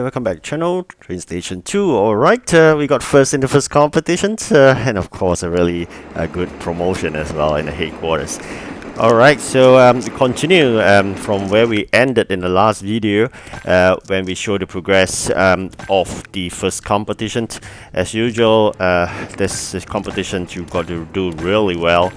welcome back to channel TrainStation2. Alright, we got first in the first competition, and of course a really good promotion as well in the headquarters. Alright, so we continue from where we ended in the last video when we showed the progress of the first competition. As usual, this competition you got to do really well.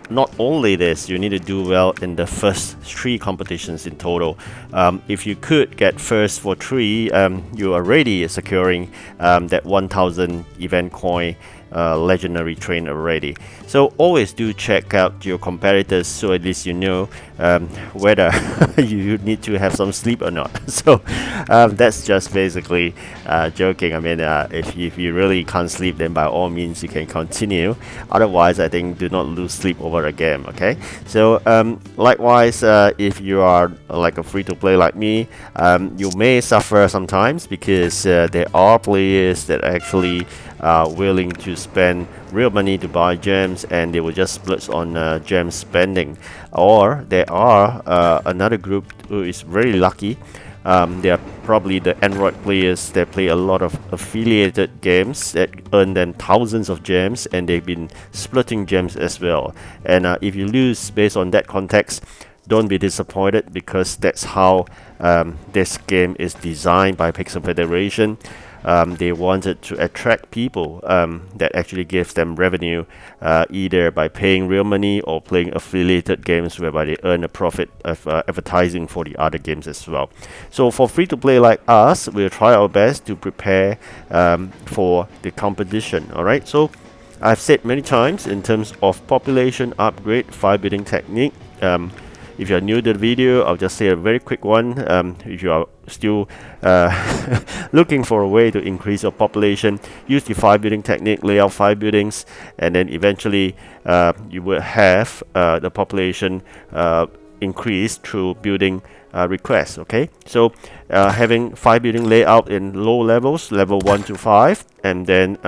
Not only this, you need to do well in the first 3 competitions in total. If you could get first for 3, you are already securing that 1000 event coin legendary train already. So always do check out your competitors, so at least you know whether you need to have some sleep or not. So that's just basically joking. I mean, if you really can't sleep, then by all means you can continue. Otherwise, I think do not lose sleep over a game. Okay, so likewise, if you are like a free-to-play like me, you may suffer sometimes because there are players that actually are willing to spend real money to buy gems, and they will just splurge on gem spending. Or there are another group who is very lucky. They are probably the Android players that play a lot of affiliated games that earn them thousands of gems, and they've been splitting gems as well. And if you lose based on that context, don't be disappointed, because that's how this game is designed by Pixel Federation. They wanted to attract people that actually gives them revenue, either by paying real money or playing affiliated games whereby they earn a profit of advertising for the other games as well. So for free-to-play like us, we'll try our best to prepare for the competition. Alright, so I've said many times in terms of population upgrade, file building technique. If you're new to the video, I'll just say a very quick one. If you are still looking for a way to increase your population, use the file building technique, lay out 5 buildings, and then eventually you will have the population increase through building requests. Okay, so having 5 building layout in low levels, level 1 to 5, and then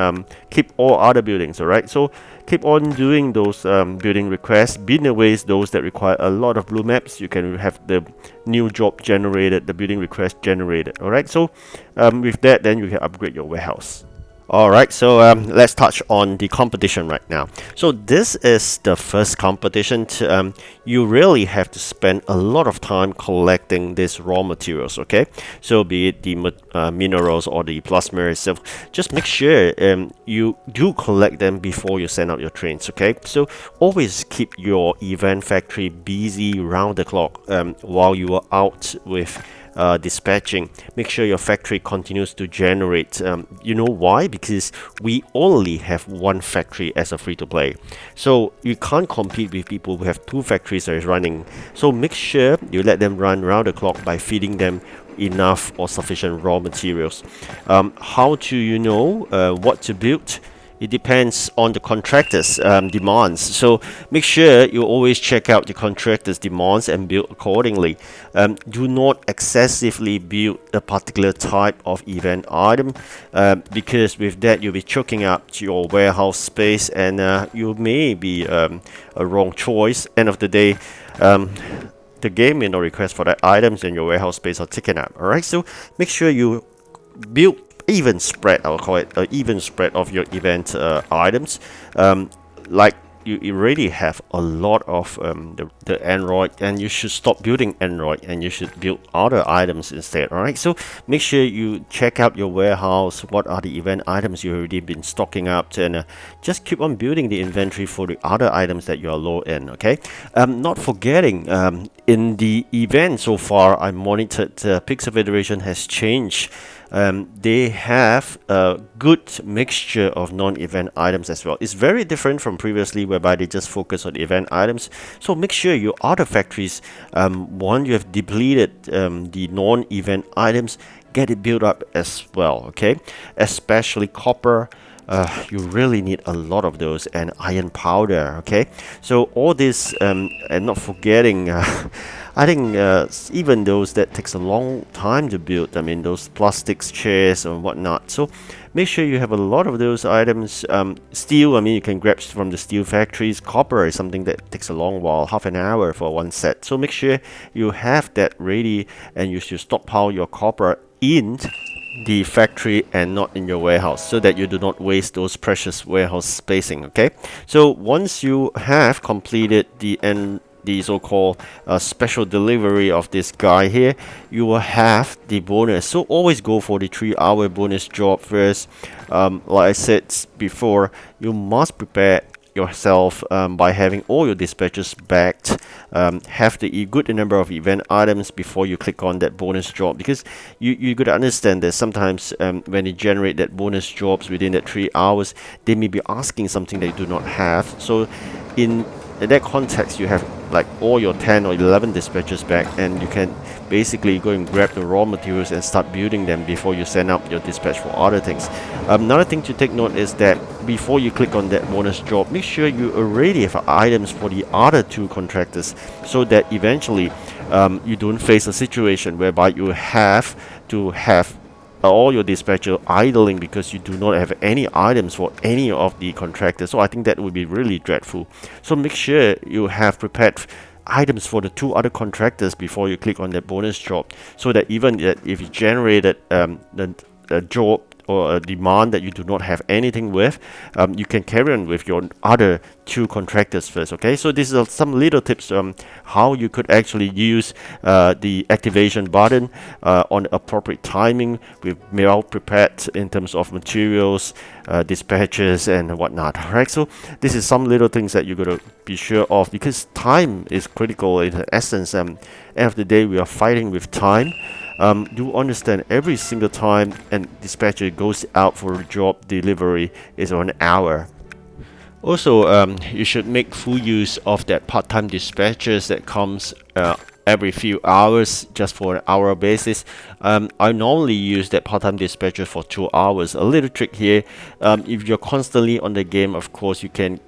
keep all other buildings. Alright, so keep on doing those building requests, bin away those that require a lot of blue maps. You can have the new job generated, the building request generated. Alright, so with that, then you can upgrade your warehouse. Alright, so let's touch on the competition right now. So this is the first competition. You really have to spend a lot of time collecting these raw materials, okay? So be it the minerals or the plasma itself, just make sure you do collect them before you send out your trains, okay? So always keep your event factory busy round the clock while you are out with dispatching. Make sure your factory continues to generate. You know why? Because we only have one factory as a free-to-play, so you can't compete with people who have 2 factories that is running. So make sure you let them run round the clock by feeding them enough or sufficient raw materials. How do you know what to build? It depends on the contractor's demands. So make sure you always check out the contractor's demands and build accordingly. Do not excessively build a particular type of event item, because with that you'll be choking up your warehouse space, and you may be a wrong choice. End of the day, the game may not request for that items, and your warehouse space are taken up. Alright, so make sure you build even spread, I'll call it an even spread of your event items. Like you already have a lot of the Android, and you should stop building Android and you should build other items instead. Alright, so make sure you check out your warehouse, what are the event items you already been stocking up, and just keep on building the inventory for the other items that you are low in. Okay, not forgetting in the event so far I monitored, Pixel Federation has changed. They have a good mixture of non-event items as well. It's very different from previously, whereby they just focus on event items. So make sure your other factories, one you have depleted the non-event items, get it built up as well. Okay, especially copper. You really need a lot of those, and iron powder. Okay, so all this, and not forgetting I think even those that takes a long time to build, I mean those plastics chairs and whatnot. So make sure you have a lot of those items. Steel, I mean you can grab from the steel factories. Copper is something that takes a long while, half an hour for one set. So make sure you have that ready, and you should stockpile your copper in the factory and not in your warehouse, so that you do not waste those precious warehouse spacing. Okay, so once you have completed the so-called special delivery of this guy here, you will have the bonus. So always go for the 3-hour bonus job first. Like I said before, you must prepare yourself by having all your dispatches backed, have the good number of event items before you click on that bonus job, because you got to understand that sometimes when you generate that bonus jobs within that 3 hours, they may be asking something they do not have. So in that context, you have like all your 10 or 11 dispatches back, and you can basically go and grab the raw materials and start building them before you send out your dispatch for other things. Another thing to take note is that before you click on that bonus job, make sure you already have items for the other 2 contractors, so that eventually you don't face a situation whereby you have to have all your dispatcher idling because you do not have any items for any of the contractors. So I think that would be really dreadful. So make sure you have prepared items for the 2 other contractors before you click on that bonus job, so that even that if you generated the job or a demand that you do not have anything with, you can carry on with your other 2 contractors first. Okay, so this is some little tips on how you could actually use the activation button on appropriate timing, with well prepared in terms of materials, dispatches and whatnot. Alright, so this is some little things that you gotta be sure of, because time is critical in essence. End of the day, we are fighting with time. Do understand every single time and dispatcher goes out for a job delivery is 1 hour. Also, you should make full use of that part-time dispatchers that comes every few hours, just for an hour basis. I normally use that part-time dispatcher for 2 hours. A little trick here, if you're constantly on the game, of course you can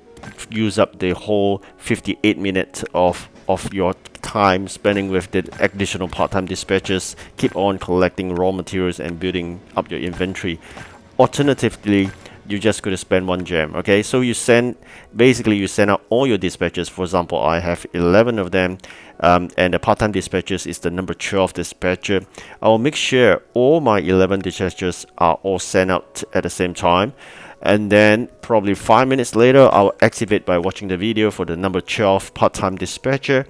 use up the whole 58 minutes of your time spending with the additional part-time dispatches. Keep on collecting raw materials and building up your inventory. Alternatively, you're just going to spend 1 gem. Okay, so you send out all your dispatches. For example, I have 11 of them, and the part-time dispatches is the number 12 dispatcher. I will make sure all my 11 dispatches are all sent out at the same time, and then probably 5 minutes later I'll activate by watching the video for the number 12 part-time dispatcher,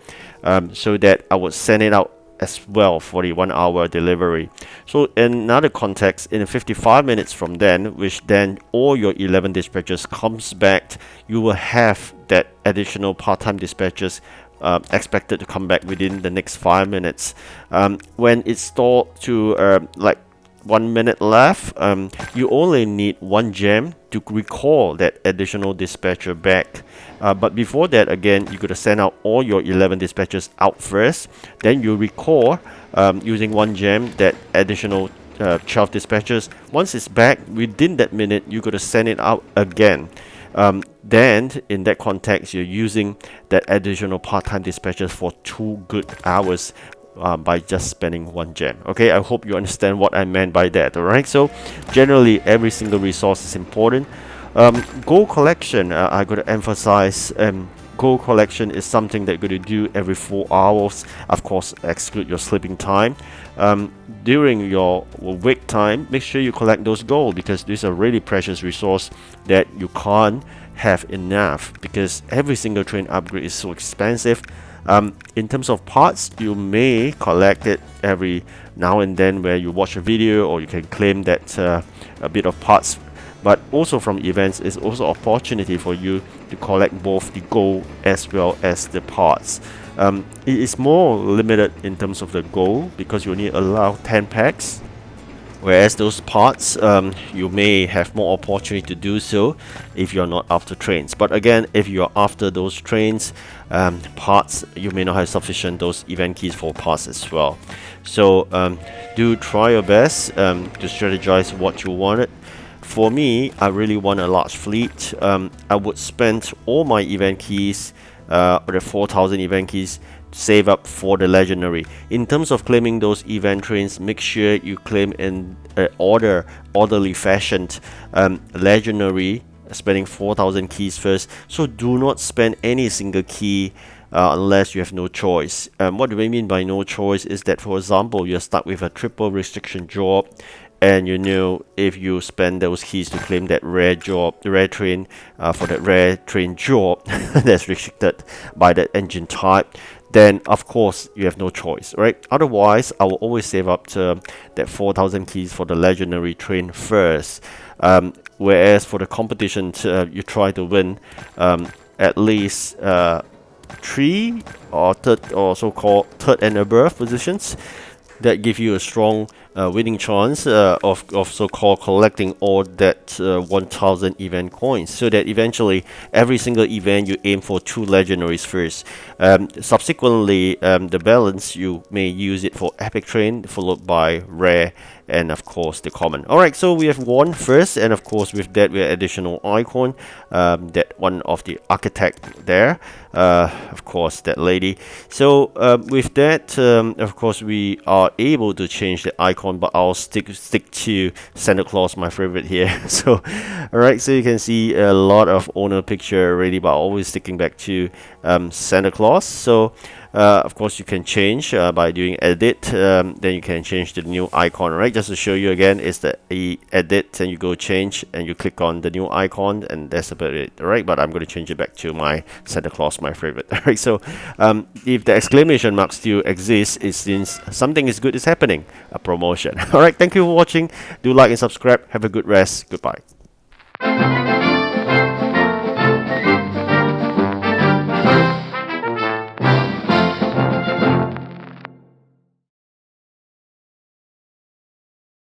so that I would send it out as well for the 1 hour delivery. So in another context, in 55 minutes from then, which then all your 11 dispatchers comes back, you will have that additional part-time dispatchers expected to come back within the next 5 minutes. When it's stored to like 1 minute left, you only need 1 gem to recall that additional dispatcher back. But before that, again, you gotta send out all your 11 dispatchers out first, then you recall using 1 gem that additional 12 dispatchers. Once it's back within that minute, you gotta send it out again. Then in that context, you're using that additional part-time dispatchers for 2 good hours by just spending 1 gem. Okay, I hope you understand what I meant by that. Alright, so generally every single resource is important. Gold collection, I gotta emphasize, gold collection is something that you're going to do every 4 hours. Of course, exclude your sleeping time. During your wake time, make sure you collect those gold, because these are really precious resource that you can't have enough, because every single train upgrade is so expensive. In terms of parts, you may collect it every now and then where you watch a video, or you can claim that a bit of parts. But also from events is also opportunity for you to collect both the gold as well as the parts. It is more limited in terms of the gold, because you only allow 10 packs, whereas those parts, you may have more opportunity to do so if you're not after trains. But again, if you're after those trains, parts, you may not have sufficient those event keys for parts as well. So do try your best to strategize what you wanted. For me, I really want a large fleet. I would spend all my event keys, the 4,000 event keys, save up for the legendary. In terms of claiming those event trains, make sure you claim in orderly fashion. Legendary, spending 4,000 keys first. So do not spend any single key unless you have no choice. What do we mean by no choice is that, for example, you're stuck with a triple restriction job, and you know if you spend those keys to claim that rare job, the rare train, for that rare train job that's restricted by that engine type, then of course you have no choice, right? Otherwise, I will always save up to that 4,000 keys for the legendary train first. Whereas for the competition, you try to win at least 3 or third, or so-called third and above positions. That give you a strong winning chance of so-called collecting all that 1000 event coins, so that eventually every single event you aim for 2 legendaries first. Subsequently, the balance you may use it for epic train, followed by rare, and of course the common. Alright, so we have one first, and of course with that we have additional icon, that one of the architect there, of course that lady. So with that, of course we are able to change the icon, but I'll stick to Santa Claus, my favorite here. So alright, so you can see a lot of owner picture already, but always sticking back to Santa Claus. So of course you can change by doing edit, then you can change the new icon, right? Just to show you again, it's the edit, and you go change and you click on the new icon, and that's about it, right? But I'm going to change it back to my Santa Claus, my favorite. Alright, so if the exclamation mark still exists, it means something is good is happening, a promotion. Alright, thank you for watching. Do like and subscribe. Have a good rest. Goodbye.